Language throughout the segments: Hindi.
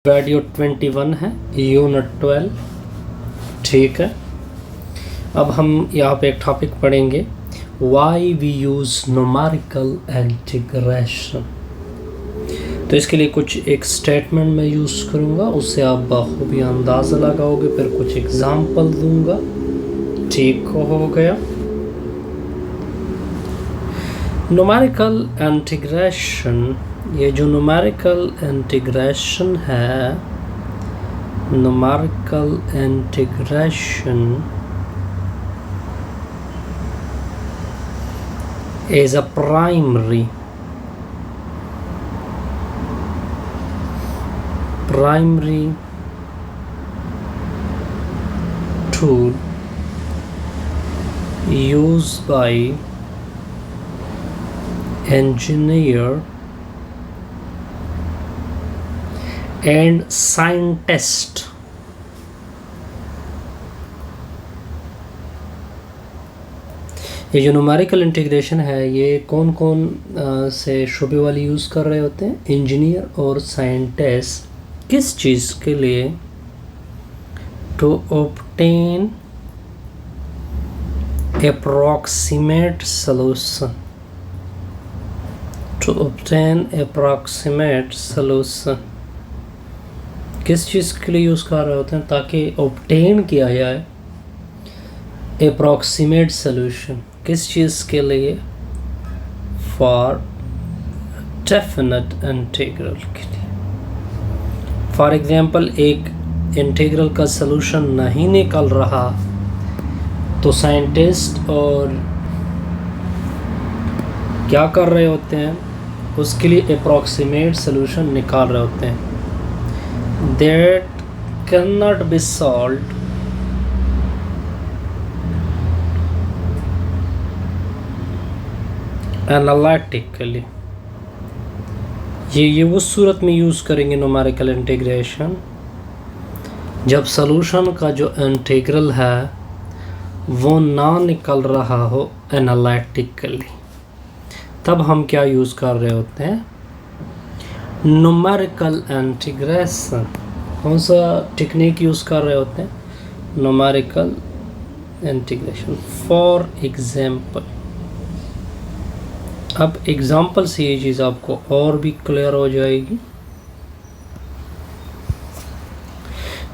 वीडियो 21 है, यूनिट 12। ठीक है, अब हम यहाँ पे एक टॉपिक पढ़ेंगे, why we use numerical integration. तो इसके लिए कुछ एक स्टेटमेंट मैं यूज़ करूँगा, उससे आप बखूबी अंदाज़ा लगाओगे, फिर कुछ एग्जांपल दूंगा। ठीक हो गया। न्यूमेरिकल इंटीग्रेशन, ये जो न्यूमेरिकल इंटीग्रेशन है, numerical integration is a primary tool used by engineer and scientist ये जो न्यूमेरिकल इंटीग्रेशन है, ये कौन कौन से शुबे वाले यूज़ कर रहे होते हैं? इंजीनियर और साइंटिस्ट। किस चीज़ के लिए? To obtain approximate solution, to obtain approximate solution. किस चीज़ के लिए यूज़ कर रहे होते हैं? ताकि ऑब्टेन किया जाए अप्रॉक्सीमेट सॉल्यूशन। किस चीज़ के लिए? फॉर डेफिनेट इंटीग्रल के लिए। फॉर एग्जांपल, एक इंटीग्रल का सॉल्यूशन नहीं निकल रहा तो साइंटिस्ट और क्या कर रहे होते हैं? उसके लिए अप्रॉक्सीमेट सॉल्यूशन निकाल रहे होते हैं। That can not be solved analytically. ये उस सूरत में यूज़ करेंगे न्यूमेरिकल इंटीग्रेशन जब सॉल्यूशन का जो इंटीग्रल है वो ना निकल रहा हो एनालिटिकली, तब हम क्या यूज़ कर रहे होते हैं? Numerical integration. कौन सा टेक्निक यूज़ कर रहे होते हैं? Numerical integration. फॉर एग्जाम्पल, अब एग्जाम्पल से ये चीज़ आपको और भी क्लियर हो जाएगी।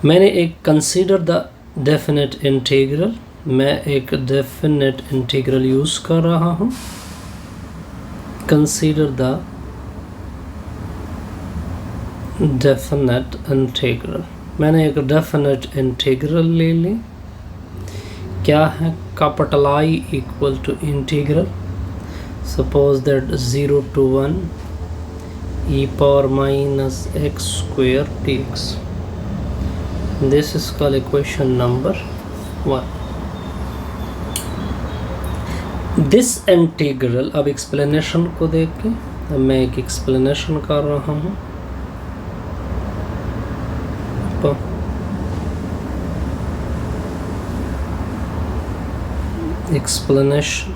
मैंने एक कंसीडर द डेफिनेट इंटीग्रल, मैं एक डेफिनेट इंटीग्रल यूज़ कर रहा हूँ। कंसीडर द डेफिनेट इंटीग्रल, मैंने एक डेफिनेट इंटीग्रल ले ली। क्या है? Capital I equal to integral, suppose that 0 to 1 e power minus x square dx. This is called equation number 1. This integral, अब एक्सप्लेनेशन को देख के मैं एक एक्सप्लेनेशन कर रहा हूँ। Explanation,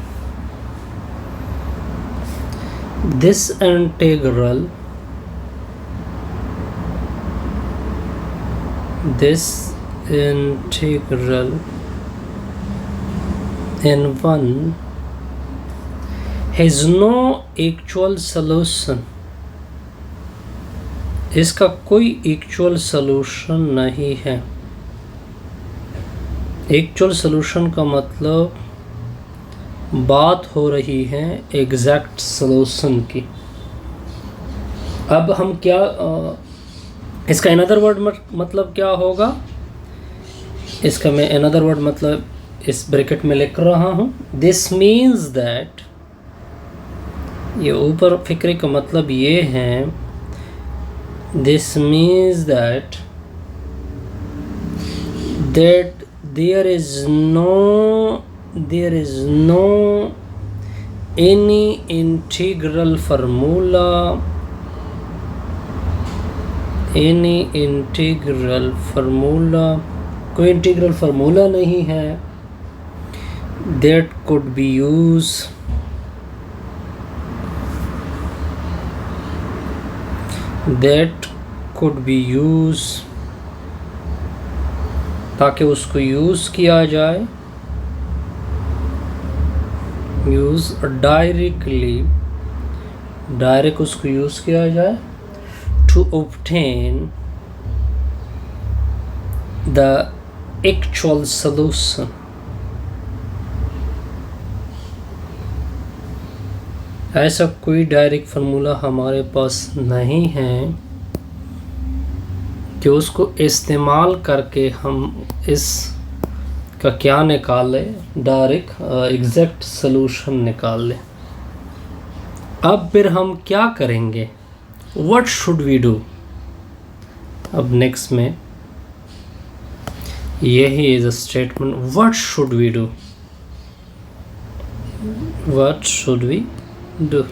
this integral n1 has no actual solution। इसका कोई एक्चुअल सॉल्यूशन नहीं है। एक्चुअल सॉल्यूशन का मतलब बात हो रही है एग्जैक्ट सॉल्यूशन की। अब हम क्या इसका अनदर वर्ड मतलब क्या होगा? इसका मैं अनदर वर्ड मतलब इस ब्रैकेट में लिख रहा हूँ। दिस मीन्स दैट, ये ऊपर फिक्रे का मतलब ये है, this means that there is no any integral formula, कोई इंटीग्रल फार्मूला नहीं है that could be used that could be used, ताकि उसको यूज़ किया जाए, यूज़ डायरेक्टली, डायरेक्ट उसको यूज़ किया जाए, to obtain the actual solution, ऐसा कोई डायरेक्ट फार्मूला हमारे पास नहीं है कि उसको इस्तेमाल करके हम इस का क्या निकालें, डायरेक्ट एग्जैक्ट सॉल्यूशन निकाल लें। अब फिर हम क्या करेंगे, व्हाट शुड वी डू। अब नेक्स्ट में यही is a statement, what should we do, what should we do.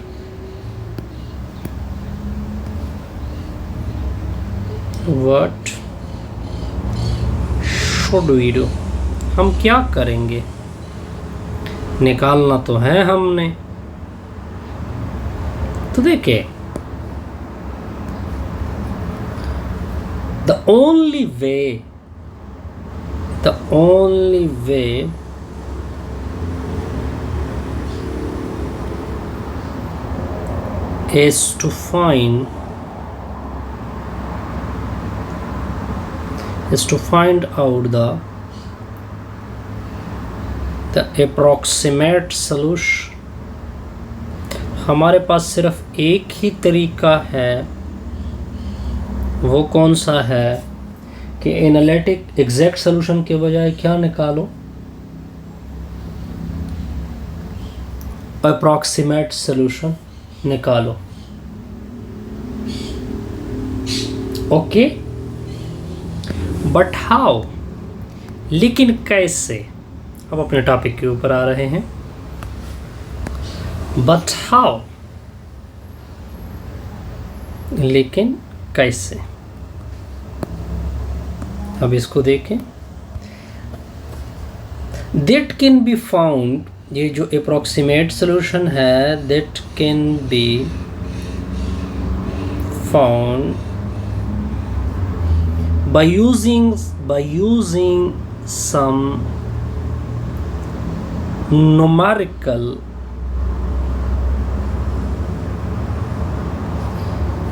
What should we do, हम क्या करेंगे, निकालना तो है हमने। तो देखिए, the only way is to find out the approximate solution। हमारे पास सिर्फ एक ही तरीका है, वो कौन सा है कि एनालिटिक एग्जैक्ट सॉल्यूशन के बजाय क्या निकालो, अप्रॉक्सीमेट सॉल्यूशन निकालो। ओके, बट हाउ, लेकिन कैसे। अब अपने टॉपिक के ऊपर आ रहे हैं, बट हाउ, लेकिन कैसे। अब इसको देखें, दैट कैन बी फाउंड, ये जो अप्रॉक्सीमेट सॉल्यूशन है, that can be found by using some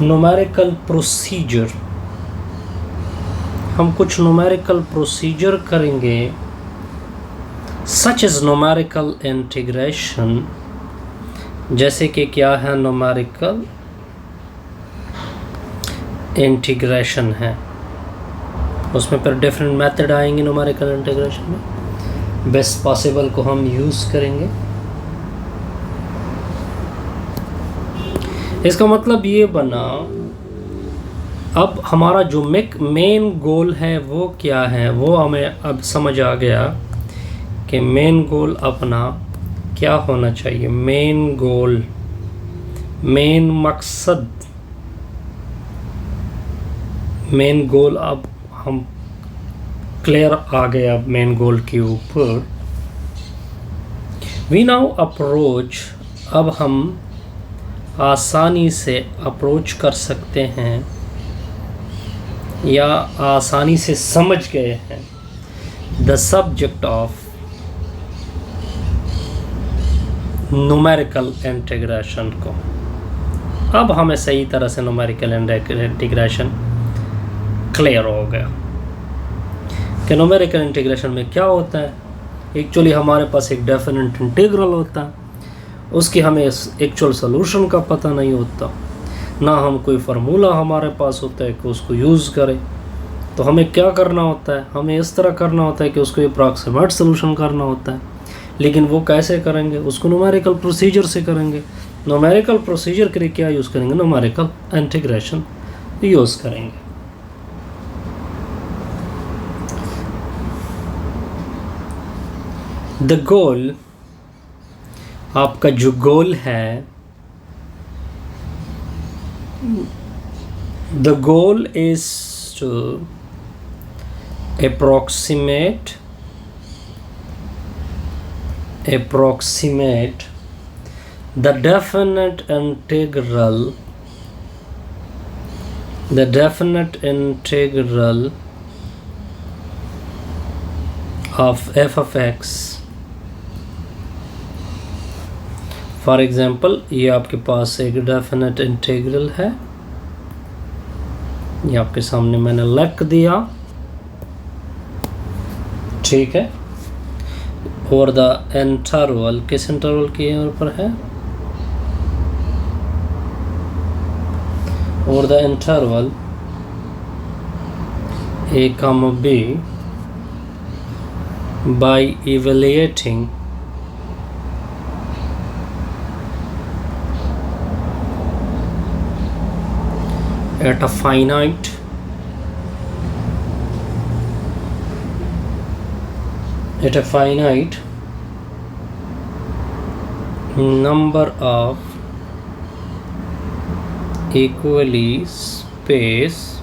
numerical procedure। हम कुछ numerical procedure करेंगे, such as numerical integration। जैसे कि क्या है, numerical integration है, उसमें पर डिफरेंट मेथड आएंगे न्यूमेरिकल इंटीग्रेशन में, बेस्ट पॉसिबल को हम यूज़ करेंगे। इसका मतलब ये बना, अब हमारा जो मेन गोल है वो क्या है, वो हमें अब समझ आ गया कि मेन गोल अपना क्या होना चाहिए। मेन गोल, मेन मकसद, मेन गोल, अब हम क्लियर आ गए अब मेन गोल के ऊपर। वी नाउ अप्रोच, अब हम आसानी से अप्रोच कर सकते हैं या आसानी से समझ गए हैं the subject of numerical integration को। अब हमें सही तरह से न्यूमेरिकल इंटीग्रेशन क्लियर हो गया कि न्यूमेरिकल इंटीग्रेशन में क्या होता है। एक्चुअली हमारे पास एक डेफिनेट इंटीग्रल होता है, उसकी हमें एक्चुअल सॉल्यूशन का पता नहीं होता, ना हम कोई फार्मूला हमारे पास होता है कि उसको यूज़ करें। तो हमें क्या करना होता है, हमें इस तरह करना होता है कि उसको अप्रॉक्सीमेट सॉल्यूशन करना होता है। लेकिन वो कैसे करेंगे, उसको न्यूमेरिकल प्रोसीजर से करेंगे। न्यूमेरिकल प्रोसीजर के लिए क्या यूज़ करेंगे, न्यूमेरिकल इंटीग्रेशन यूज़ करेंगे। द गोल, आपका जो गोल है, the goal is to approximate the definite integral the definite integral of f of x, for example ये आपके पास एक डेफिनेट इंटीग्रल है, ये आपके सामने मैंने लिख दिया, ठीक है। और द इंटरवल, किस इंटरवल के ऊपर है, और the interval a comma b by evaluating at a finite number of equally spaced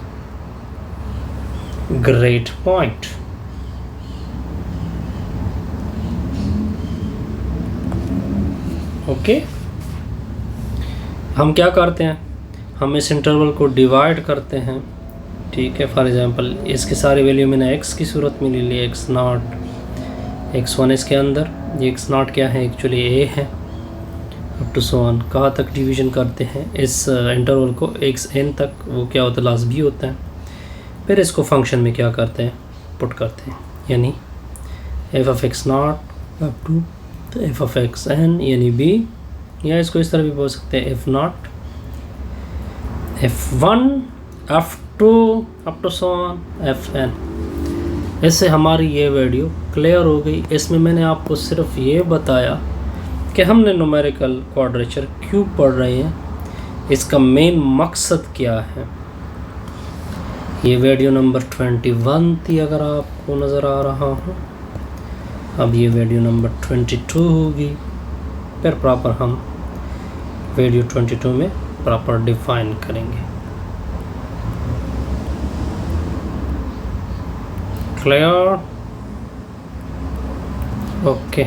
grid point. Okay, हम क्या करते हैं, हम इस इंटरवल को डिवाइड करते हैं, ठीक है। फॉर एग्जांपल इसकी सारी वैल्यू मैंने x की सूरत में ले ली, x0 x1 इसके अंदर, ये x0 क्या है, एक्चुअली a है, अप टू सो ऑन। कहाँ तक डिवीजन करते हैं इस इंटरवल को, xn तक, वो क्या होता है, लास्ट b होता है। फिर इसको फंक्शन में क्या करते हैं, पुट करते हैं, यानी f of x0 up to f of xn यानी b, या इसको इस तरह भी बोल सकते हैं f0 f1 f2 up to so on fn। इससे हमारी ये वीडियो क्लियर हो गई। इसमें मैंने आपको सिर्फ ये बताया कि हमने न्यूमेरिकल क्वाड्रेचर क्यों पढ़ रहे हैं, इसका मेन मकसद क्या है। ये वीडियो नंबर 21 थी अगर आपको नज़र आ रहा हो, अब ये वीडियो नंबर 22 होगी, फिर प्रॉपर हम वीडियो 22 में प्रॉपर डिफाइन करेंगे। Clear, okay.